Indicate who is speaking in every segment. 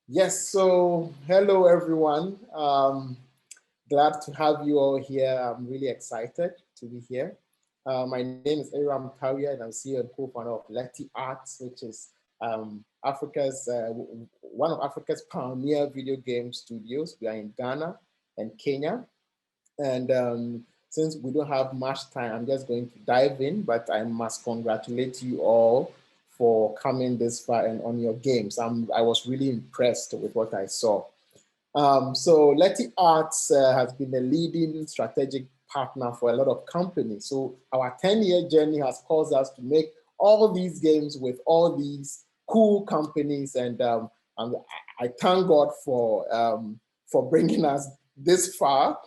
Speaker 1: Yes, so hello everyone. Glad to have you all here. I'm really excited to be here. My name is Eyram Tawia, and I'm CEO and co-founder of Leti Arts, which is one of Africa's pioneer video game studios. We are in Ghana and Kenya, and since we don't have much time, I'm just going to dive in, but I must congratulate you all for coming this far and on your games. I was really impressed with what I saw. So Leti Arts has been a leading strategic partner for a lot of companies. So our 10-year journey has caused us to make all these games with all these cool companies, and I thank God for bringing us this far,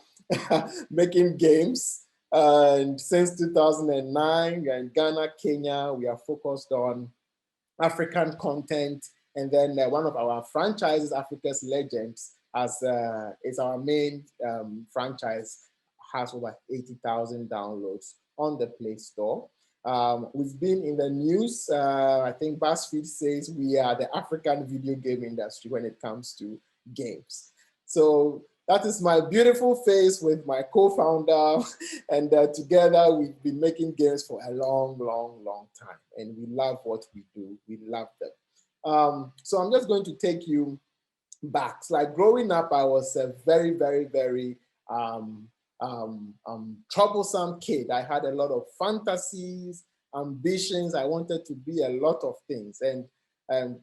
Speaker 1: making games. And since 2009, in Ghana, Kenya, we are focused on African content, and then one of our franchises, Africa's Legends, as is our main franchise, has over 80,000 downloads on the Play Store. We've been in the news. I think BuzzFeed says we are the African video game industry when it comes to games. So that is my beautiful face with my co-founder, and together we've been making games for a long, long, long time, and we love what we do. We love them. So I'm just going to take you back. So like growing up, I was a very, very, very troublesome kid. I had a lot of fantasies, ambitions. I wanted to be a lot of things, and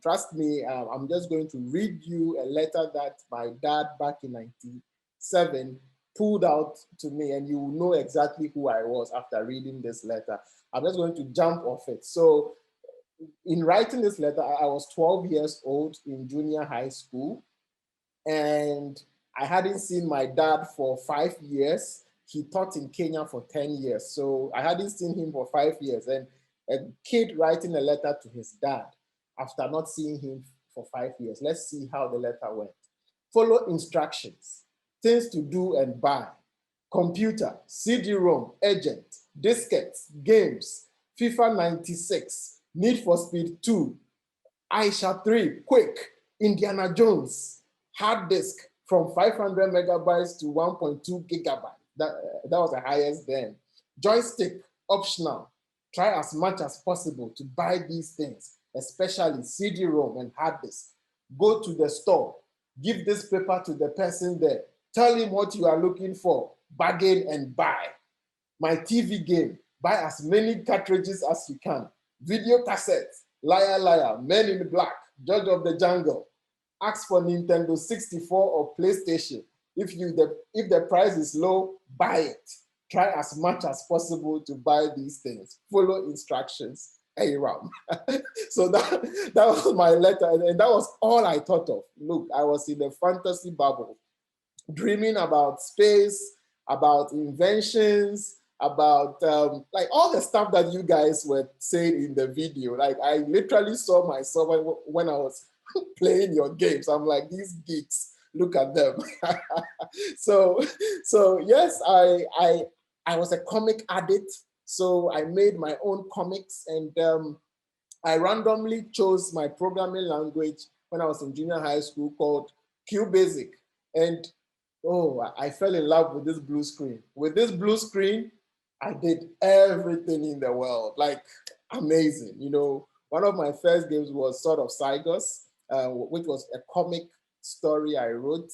Speaker 1: trust me, I'm just going to read you a letter that my dad back in 97 pulled out to me, and you will know exactly who I was after reading this letter. I'm just going to jump off it. So in writing this letter, I was 12 years old in junior high school, and I hadn't seen my dad for 5 years. He taught in Kenya for 10 years. So I hadn't seen him for 5 years. And a kid writing a letter to his dad after not seeing him for 5 years. Let's see how the letter went. Follow instructions, things to do and buy, computer, CD-ROM, agent, diskettes, games, FIFA 96, Need for Speed 2, Aisha 3, Quick, Indiana Jones, hard disk from 500 megabytes to 1.2 gigabytes. That was the highest then. Joystick, optional. Try as much as possible to buy these things, especially CD-ROM and hard disk. Go to the store, give this paper to the person there, tell him what you are looking for, bargain and buy. My TV game, buy as many cartridges as you can. Video cassettes, Liar Liar, Men in Black, Judge of the Jungle. Ask for Nintendo 64 or PlayStation. If the price is low, buy it. Try as much as possible to buy these things. Follow instructions. Eyram. So that was my letter, and that was all I thought of. Look, I was in a fantasy bubble, dreaming about space, about inventions, about like all the stuff that you guys were saying in the video. Like I literally saw myself when I was playing your games. I'm like, these geeks, look at them. so yes, I was a comic addict. So I made my own comics, and I randomly chose my programming language when I was in junior high school called QBasic. And oh, I fell in love with this blue screen. With this blue screen, I did everything in the world, like amazing. You know, one of my first games was Sword of Cygos, which was a comic story I wrote,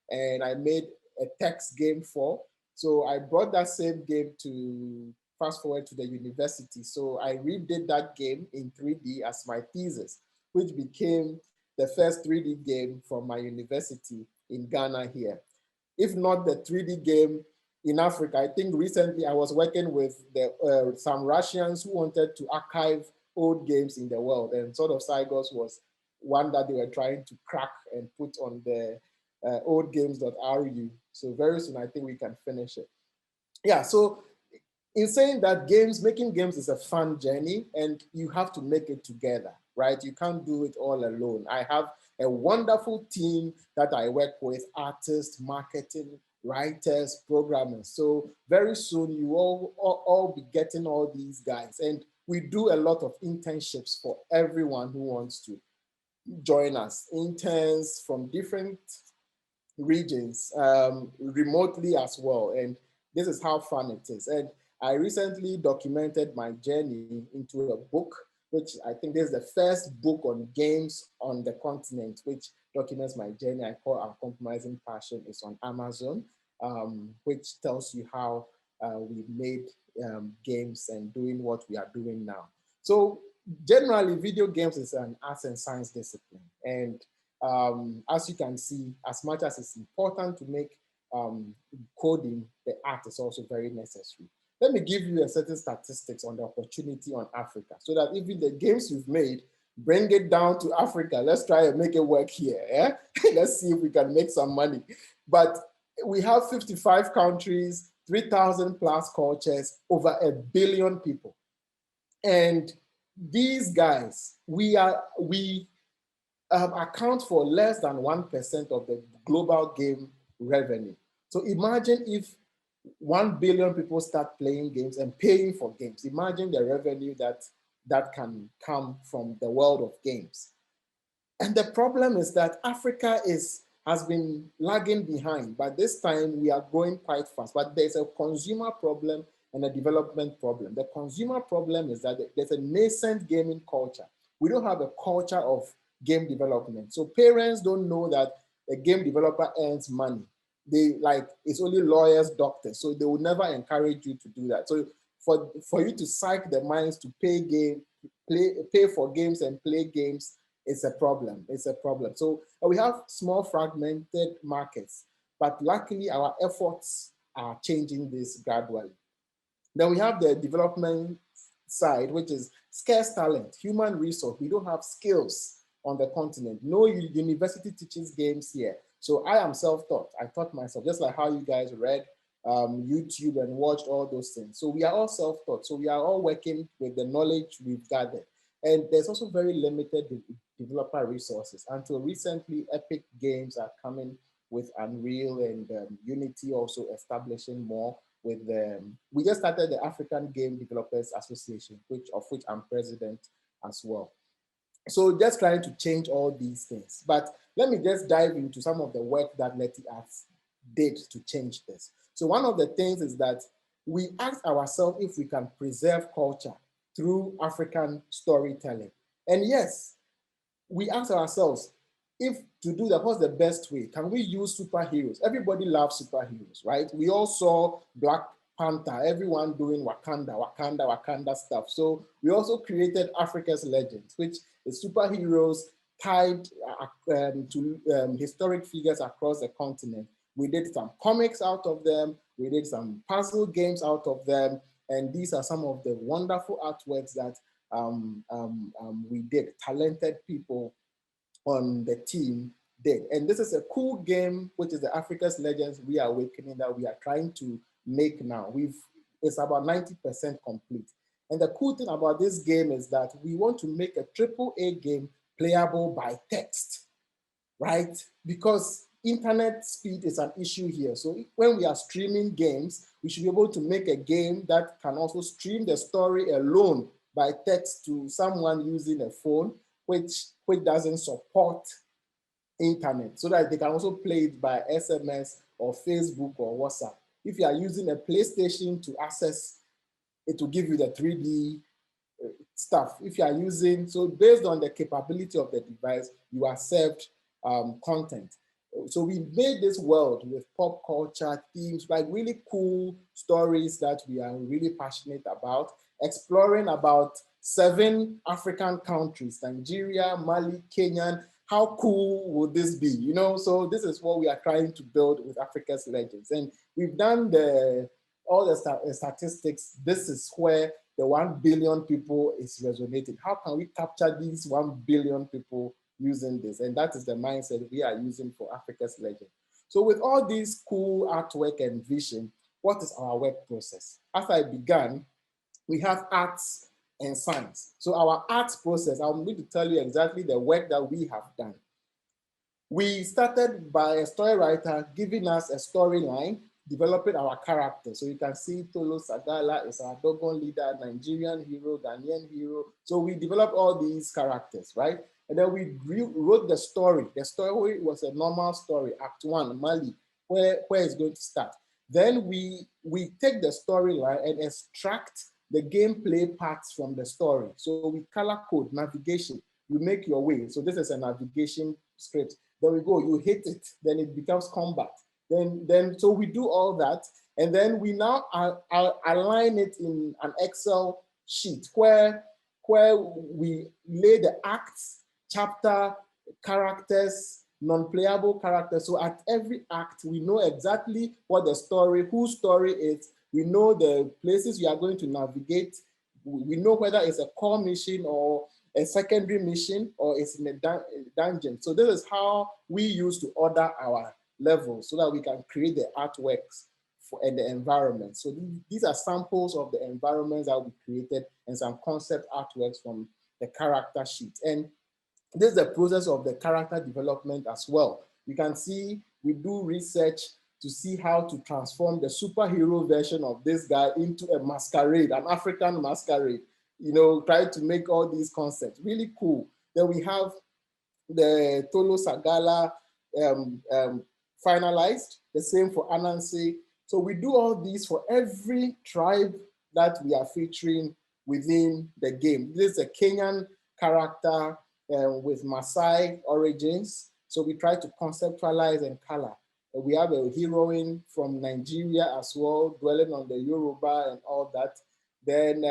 Speaker 1: and I made a text game for. So I brought that same game to fast forward to the university. So I redid that game in 3D as my thesis, which became the first 3D game from my university in Ghana here. If not the 3D game in Africa, I think recently I was working with some Russians who wanted to archive old games in the world, and Sword of Cygos was one that they were trying to crack and put on the oldgames.ru. So very soon, I think we can finish it. Yeah, so in saying that making games is a fun journey, and you have to make it together, right? You can't do it all alone. I have a wonderful team that I work with, artists, marketing, writers, programmers. So very soon you all be getting all these guys. And we do a lot of internships for everyone who wants to join us, interns from different regions, remotely as well. And this is how fun it is. And I recently documented my journey into a book, which I think this is the first book on games on the continent, which documents my journey. I call Uncompromising Passion. It's on Amazon, which tells you how we made games and doing what we are doing now. So generally, video games is an arts and science discipline. And as you can see, as much as it's important to make coding, the art is also very necessary. Let me give you a certain statistics on the opportunity on Africa, so that even the games you've made, bring it down to Africa. Let's try and make it work here. Yeah? Let's see if we can make some money. But we have 55 countries, 3,000 plus cultures, over 1 billion people. And these guys, we account for less than 1% of the global game revenue. So imagine if 1 billion people start playing games and paying for games. Imagine the revenue that can come from the world of games. And the problem is that Africa has been lagging behind, but this time we are growing quite fast. But there's a consumer problem and a development problem. The consumer problem is that there's a nascent gaming culture. We don't have a culture of game development. So parents don't know that a game developer earns money. They like, it's only lawyers, doctors. So they will never encourage you to do that. So for you to psych the minds to pay for games and play games, it's a problem. It's a problem. So we have small fragmented markets, but luckily our efforts are changing this gradually. Then we have the development side, which is scarce talent, human resource. We don't have skills on the continent. No university teaches games here. So I am self-taught. I taught myself, just like how you guys read YouTube and watched all those things. So we are all self-taught. So we are all working with the knowledge we've gathered. And there's also very limited developer resources. Until recently, Epic Games are coming with Unreal, and Unity also establishing more with them. We just started the African Game Developers Association, of which I'm president as well. So just trying to change all these things. But let me just dive into some of the work that Leti did to change this. So one of the things is that we asked ourselves if we can preserve culture through African storytelling. And yes, we asked ourselves, if to do that, what's the best way? Can we use superheroes? Everybody loves superheroes, right? We all saw Black Panther, everyone doing Wakanda stuff. So we also created Africa's Legends, which is superheroes tied to historic figures across the continent. We did some comics out of them. We did some puzzle games out of them. And these are some of the wonderful artworks that we did. Talented people on the team did. And this is a cool game, which is the Africa's Legends Reawakening that we are trying to make now. It's about 90% complete. And the cool thing about this game is that we want to make a AAA game playable by text, right? Because internet speed is an issue here. So when we are streaming games, we should be able to make a game that can also stream the story alone by text to someone using a phone, which doesn't support internet, so that they can also play it by SMS or Facebook or WhatsApp. If you are using a PlayStation to access it, will give you the 3D stuff. If you are using, so based on the capability of the device, you are served content. So we made this world with pop culture themes, like really cool stories that we are really passionate about, exploring about 7 African countries, Nigeria, Mali, Kenya. How cool would this be? You know, so this is what we are trying to build with Africa's Legends. And we've done all the statistics. This is where the 1 billion people is resonating. How can we capture these 1 billion people using this? And that is the mindset we are using for Africa's Legend. So with all these cool artwork and vision, what is our work process? As I began, we have arts and science. So our arts process, I'm going to tell you exactly the work that we have done. We started by a story writer giving us a storyline, developing our character. So you can see Tolo Sagala is our Dogon leader, Nigerian hero, Ghanaian hero. So we developed all these characters, right? And then we wrote the story. The story was a normal story, Act 1, Mali, where it's going to start. Then we take the storyline and extract the gameplay parts from the story. So we color code navigation. You make your way. So this is a navigation script. There we go. You hit it, then it becomes combat. Then so we do all that, and then we now align it in an Excel sheet where we lay the acts, chapter, characters, non-playable characters. So at every act, we know exactly what the story, whose story is. We know the places we are going to navigate. We know whether it's a core mission or a secondary mission or it's in a dungeon. So this is how we use to order our levels so that we can create the artworks and the environment. So these are samples of the environments that we created and some concept artworks from the character sheet. And this is the process of the character development as well. You can see we do research to see how to transform the superhero version of this guy into a masquerade, an African masquerade. You know, try to make all these concepts really cool. Then we have the Tolo Sagala finalized, the same for Anansi. So we do all these for every tribe that we are featuring within the game. This is a Kenyan character with Maasai origins. So we try to conceptualize and color. We have a heroine from Nigeria as well, dwelling on the Yoruba and all that. Then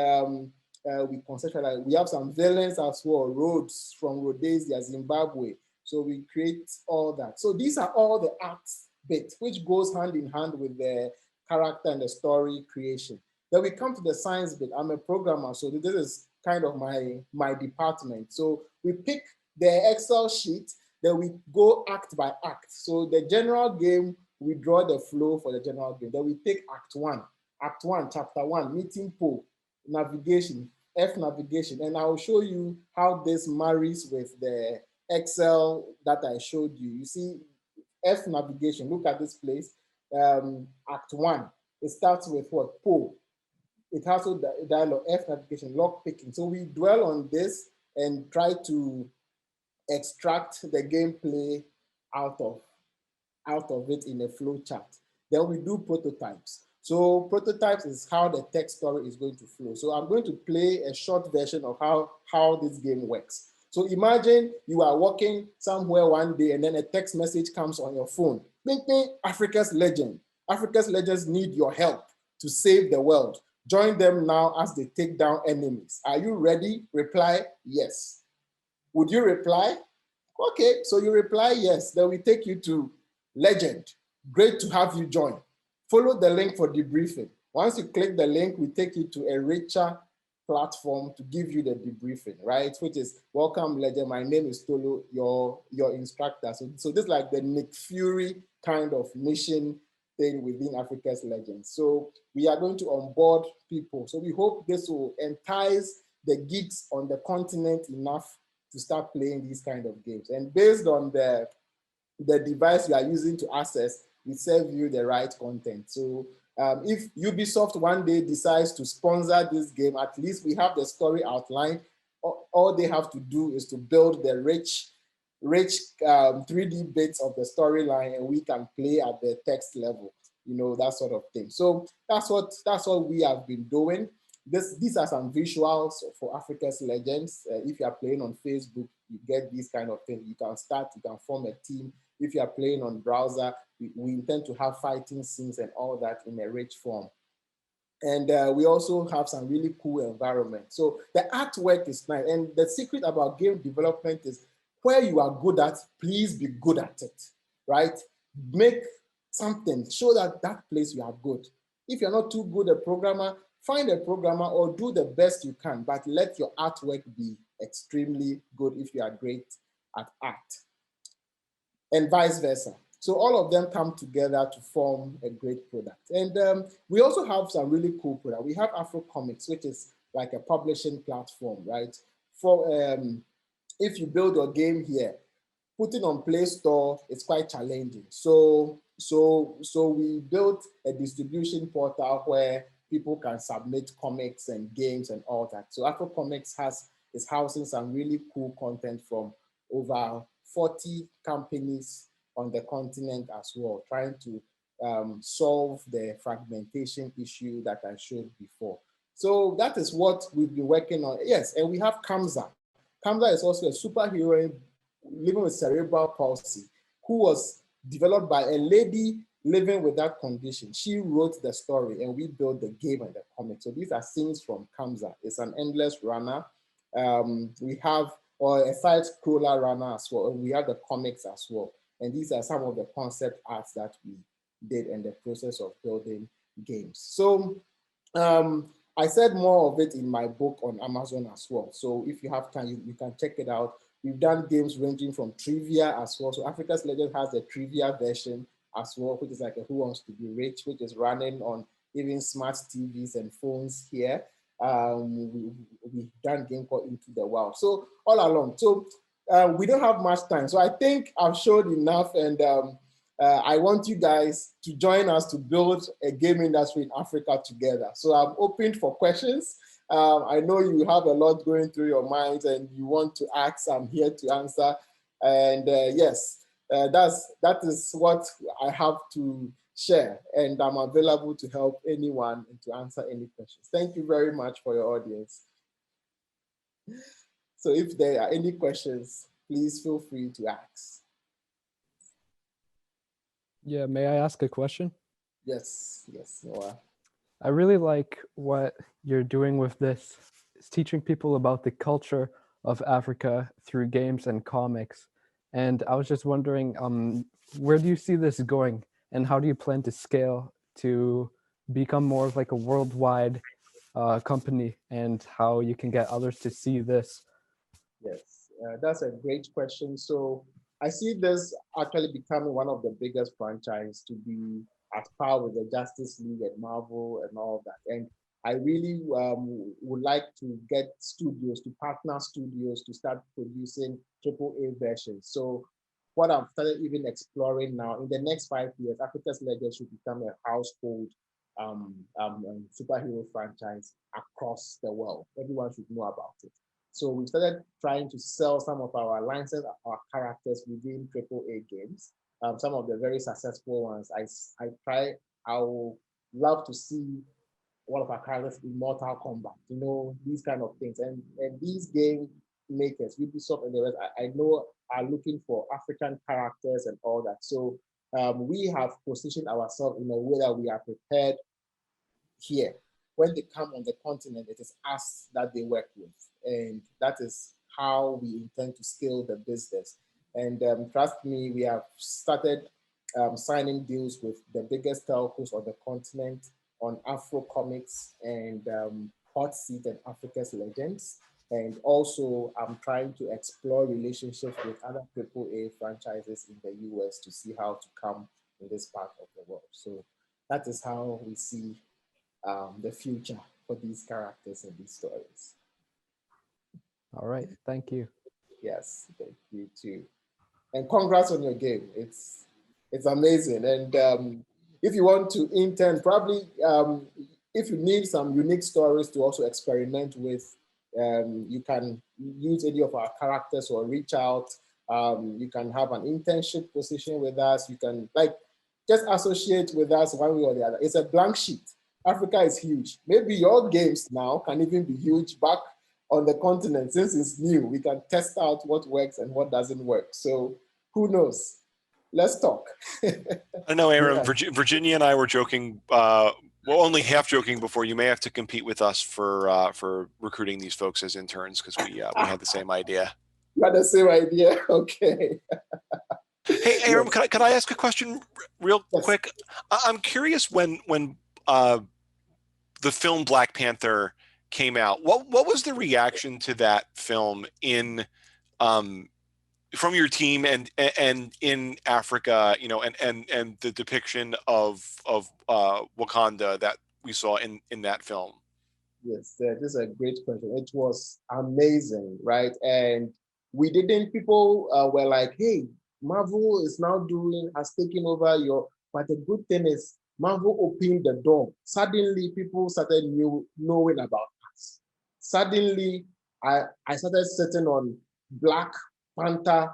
Speaker 1: we conceptualize. We have some villains as well, Rhodes from Rhodesia, Zimbabwe. So we create all that. So these are all the arts bit, which goes hand in hand with the character and the story creation. Then we come to the science bit. I'm a programmer, so this is kind of my department. So we pick the Excel sheet, then we go act by act. So the general game, we draw the flow for the general game. Then we take Act 1, Chapter 1, meeting pole, navigation, F navigation. And I'll show you how this marries with the Excel that I showed you. You see, F navigation, look at this place. Act 1, it starts with what? Pole. It has a dialogue, F navigation, lock picking. So we dwell on this and try to extract the gameplay out of it in a flow chart. Then we do prototypes. So prototypes is how the text story is going to flow. So I'm going to play a short version of how this game works. So imagine you are walking somewhere one day and then a text message comes on your phone. Bing, bing, Africa's legend. Africa's legends need your help to save the world. Join them now as they take down enemies. Are you ready? Reply yes. Would you reply? Okay, so you reply yes. Then we take you to legend. Great to have you join. Follow the link for debriefing. Once you click the link, we take you to a richer platform to give you the debriefing, right? Which is, welcome legend, my name is Tolo, your instructor. So this is like the Nick Fury kind of mission thing within Africa's Legends. So we are going to onboard people. So we hope this will entice the geeks on the continent enough to start playing these kind of games. And based on the device you are using to access, we serve you the right content. So if Ubisoft one day decides to sponsor this game, at least we have the story outlined. All they have to do is to build the rich 3D bits of the storyline, and we can play at the text level, you know, that sort of thing. So that's what we have been doing. These are some visuals for Africa's Legends. If you are playing on Facebook, you get these kind of things. You can form a team. If you are playing on browser, we intend to have fighting scenes and all that in a rich form. And we also have some really cool environments. So the artwork is nice. And the secret about game development is where you are good at, please be good at it, right? Make something, show that place you are good. If you're not too good a programmer, find a programmer or do the best you can, but let your artwork be extremely good if you are great at art. And vice versa. So all of them come together to form a great product. And we also have some really cool products. We have AfroComics, which is like a publishing platform, right? For if you build your game here, putting on Play Store is quite challenging. So we built a distribution portal where people can submit comics and games and all that. So AfroComics is housing some really cool content from over 40 companies on the continent as well, trying to solve the fragmentation issue that I showed before. So that is what we've been working on. Yes, and we have Kamza. Kamza is also a superhero living with cerebral palsy, who was developed by a lady living with that condition. She wrote the story and we built the game and the comic. So these are scenes from Kamza. It's an endless runner. We have a side scroller runner as well. And we have the comics as well. And these are some of the concept arts that we did in the process of building games. So I said more of it in my book on Amazon as well. So if you have time, you can check it out. We've done games ranging from trivia as well. So Africa's Legend has the trivia version as well, which is like a Who Wants to Be Rich, which is running on even smart TVs and phones here. We've done a game called Into the Wild. So all along. So we don't have much time. So I think I've showed enough, and I want you guys to join us to build a game industry in Africa together. So I'm open for questions. I know you have a lot going through your minds and you want to ask. I'm here to answer. And yes, that is what I have to share. And I'm available to help anyone and to answer any questions. Thank you very much for your audience. So if there are any questions, please feel free to ask.
Speaker 2: Yeah, may I ask a question?
Speaker 1: Yes, Noah.
Speaker 2: I really like what you're doing with this. It's teaching people about the culture of Africa through games and comics. And I was just wondering, where do you see this going? And how do you plan to scale to become more of like a worldwide company, and how you can get others to see this?
Speaker 1: Yes, that's a great question. So I see this actually becoming one of the biggest franchises to be at par with the Justice League and Marvel and all that. And I really would like to get studios, to partner studios to start producing AAA versions. So what I've started even exploring now, in the next 5 years, Africa's Legend should become a household superhero franchise across the world. Everyone should know about it. So we started trying to sell some of our licenses, our characters within AAA games. Some of the very successful ones. I would love to see one of our characters in Mortal Kombat, these kind of things. And these game makers, Ubisoft and the rest, I know are looking for African characters and all that. So we have positioned ourselves in a way that we are prepared here. When they come on the continent, it is us that they work with. And that is how we intend to scale the business. And trust me, we have started signing deals with the biggest telcos on the continent on AfroComics and Hot Seat and Africa's Legends. And also, I'm trying to explore relationships with other AAA franchises in the US to see how to come in this part of the world. So that is how we see the future for these characters and these stories.
Speaker 2: All right, thank you.
Speaker 1: Yes, thank you too. And congrats on your game. It's amazing. And if you want to intern, probably if you need some unique stories to also experiment with, you can use any of our characters or reach out. You can have an internship position with us. You can just associate with us one way or the other. It's a blank sheet. Africa is huge. Maybe your games now can even be huge back on the continent. Since it's new, we can test out what works and what doesn't work. So who knows? Let's talk.
Speaker 3: I know, Eyram, Virginia and I were joking, well, only half joking before. You may have to compete with us for recruiting these folks as interns, because we had the same idea.
Speaker 1: You had the same idea? Okay.
Speaker 3: Hey, Eyram, can I ask a question real quick? I'm curious, when the film Black Panther came out, what was the reaction to that film from your team and in Africa, and the depiction of Wakanda that we saw in that film?
Speaker 1: Yes, this is a great question. It was amazing, right? And we didn't, people were like, hey, Marvel is now has taken over but the good thing is Marvel opened the door. Suddenly people started knowing about us. Suddenly I started sitting on Black Panther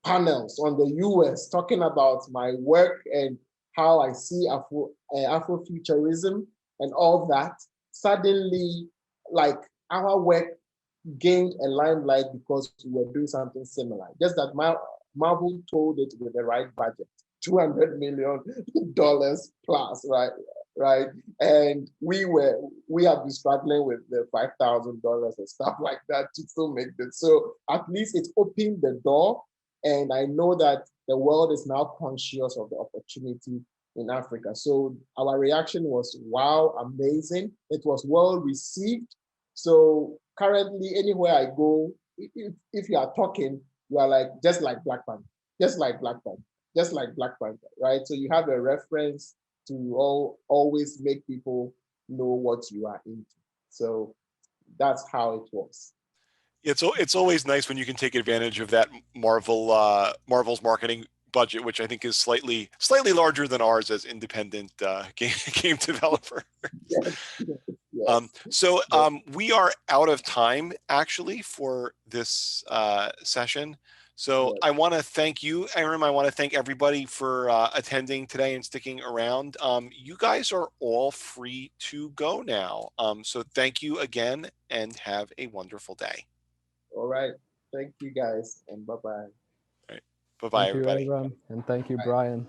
Speaker 1: panels on the US talking about my work and how I see Afrofuturism and all that. Suddenly, like, our work gained a limelight because we were doing something similar. Just that Marvel told it with the right budget, $200 million plus, right? Right. And we have been struggling with the $5,000 and stuff like that to still make it. So at least it opened the door. And I know that the world is now conscious of the opportunity in Africa. So our reaction was, wow, amazing. It was well received. So currently, anywhere I go, if you are talking, you are like, just like Black Panther, just like Black Panther, just like Black Panther, right? So you have a reference to always make people know what you are into. So that's how it works.
Speaker 3: It's always nice when you can take advantage of that Marvel's marketing budget, which I think is slightly larger than ours as independent game developer. So we are out of time actually for this session. So I want to thank you, Eyram. I want to thank everybody for attending today and sticking around. You guys are all free to go now. So thank you again and have a wonderful day.
Speaker 1: All right. Thank you guys and bye-bye.
Speaker 3: All right. Bye-bye, everybody.
Speaker 2: Thank you, Eyram, and thank you, Brian.